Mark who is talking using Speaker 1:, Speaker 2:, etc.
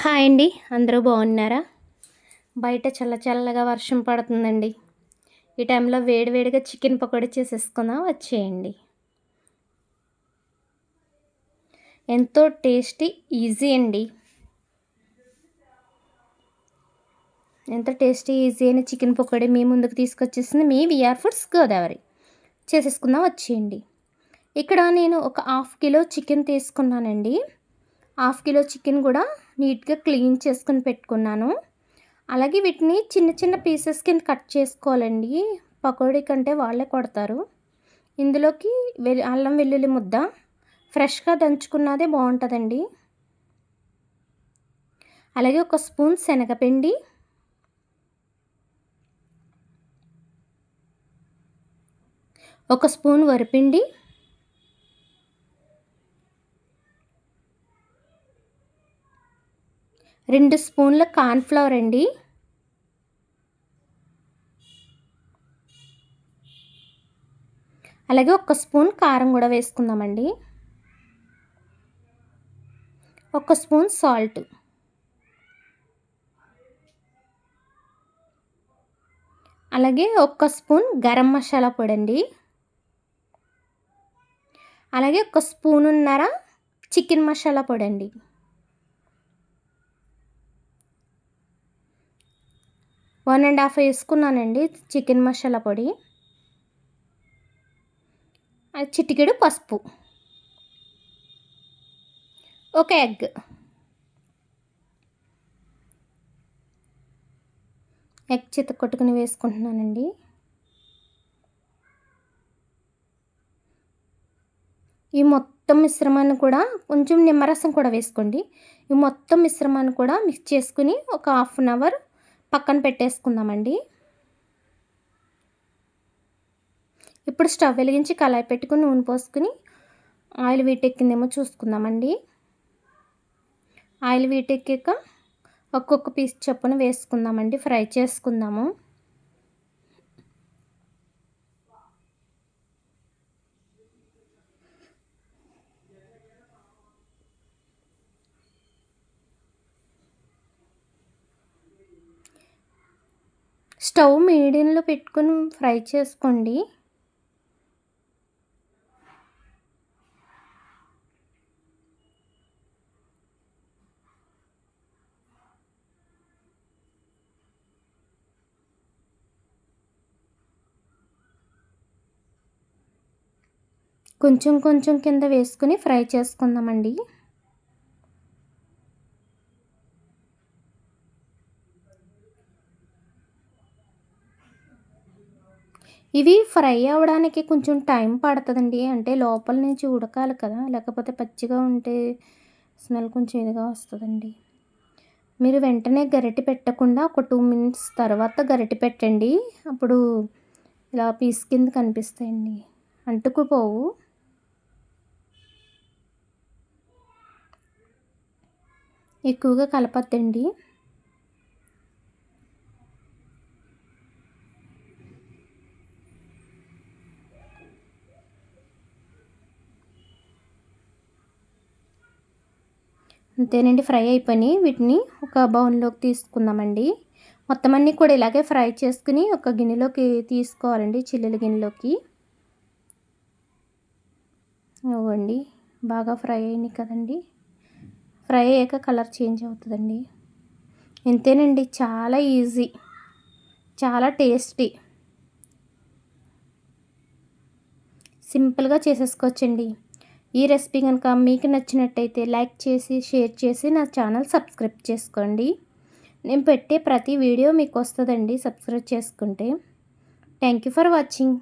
Speaker 1: Hi అండి. అందరూ బాగున్నారా? బయట చల్లగా వర్షం పడుతుందండి. ఈ టైంలో వేడివేడిగా చికెన్ పకోడీ చేసేసుకుందాం, వచ్చేయండి. ఎంతో టేస్టీ, ఈజీ అండి. ఎంతో టేస్టీ, ఈజీ అయిన చికెన్ పకోడీ మీ ముందుకు తీసుకొచ్చేసింది మీ విఆర్ ఫుడ్స్ గోదావరి. చేసేసుకుందాం, వచ్చేయండి. ఇక్కడ నేను ఒక హాఫ్ కిలో చికెన్ తీసుకున్నానండి. హాఫ్ కిలో చికెన్ కూడా నీట్గా క్లీన్ చేసుకుని పెట్టుకున్నాను. అలాగే వీటిని చిన్న చిన్న పీసెస్ కింద కట్ చేసుకోవాలండి. పకోడీ కంటే వాళ్ళే కొడతారు. ఇందులోకి అల్లం వెల్లుల్లి ముద్ద ఫ్రెష్గా దంచుకున్నదే బాగుంటుందండి. అలాగే ఒక స్పూన్ శనగపిండి, ఒక స్పూన్ వరిపిండి, రెండు స్పూన్ల కార్న్ఫ్లవర్ అండి, అలాగే ఒక స్పూన్ కారం కూడా వేసుకుందామండి, ఒక స్పూన్ సాల్ట్, అలాగే ఒక స్పూన్ గరం మసాలా పొడి అండి, అలాగే ఒక స్పూనున్నర చికెన్ మసాలా పొడి అండి. వన్ అండ్ హాఫ్ వేసుకున్నానండి చికెన్ మసాలా పొడి. చిటికెడు పసుపు, ఒక ఎగ్ చితకొట్టుకుని వేసుకుంటున్నానండి. ఈ మొత్తం మిశ్రమాన్ని కూడా కొంచెం నిమ్మరసం కూడా వేసుకోండి. ఈ మొత్తం మిశ్రమాన్ని కూడా మిక్స్ చేసుకుని ఒక హాఫ్ అన్ అవర్ పక్కన పెట్టేసుకుందామండి. ఇప్పుడు స్టవ్ వెలిగించి కళాయి పెట్టుకుని నూనె పోసుకుని ఆయిల్ వీటెక్కిందేమో చూసుకుందామండి. ఆయిల్ వీటెక్కాక ఒక్కొక్క పీస్ చొప్పున వేసుకుందామండి. ఫ్రై చేసుకుందాము. స్టవ్ మీడియంలో పెట్టుకుని ఫ్రై చేసుకోండి. కొంచెం కొంచెం కింద వేసుకుని ఫ్రై చేసుకుందామండి. ఇవి ఫ్రై అవ్వడానికి కొంచెం టైం పడుతుందండి. అంటే లోపల నుంచి ఉడకాలి కదా, లేకపోతే పచ్చిగా ఉంటే స్మెల్ కొంచెం ఇదిగా వస్తుందండి. మీరు వెంటనే గరిటె పెట్టకుండా ఒక 2 మినిట్స్ తర్వాత గరిటె పెట్టండి. అప్పుడు ఇలా పీస్ కింద కనిపిస్తాయండి, అంటుకుపోవు. ఎక్కువగా కలపద్దండి. అంతేనండి, ఫ్రై అయిపోయినాయి. వీటిని ఒక బౌల్లోకి తీసుకుందామండి. మొత్తం అన్నీ కూడా ఇలాగే ఫ్రై చేసుకుని ఒక గిన్నెలోకి తీసుకోవాలండి, చిల్లుల గిన్నెలోకి. ఇవ్వండి, బాగా ఫ్రై అయినాయి కదండి. ఫ్రై అయ్యాక కలర్ చేంజ్ అవుతుందండి. ఇంతేనండి, చాలా ఈజీ, చాలా టేస్టీ, సింపుల్గా చేసేసుకోవచ్చండి. ఈ రెసిపీ కనుక మీకు నచ్చినట్టయితే లైక్ చేసి, షేర్ చేసి నా ఛానల్ సబ్స్క్రైబ్ చేసుకోండి. నేను పెట్టే ప్రతి వీడియో మీకు వస్తుందండి సబ్స్క్రైబ్ చేసుకుంటే. Thank you for watching.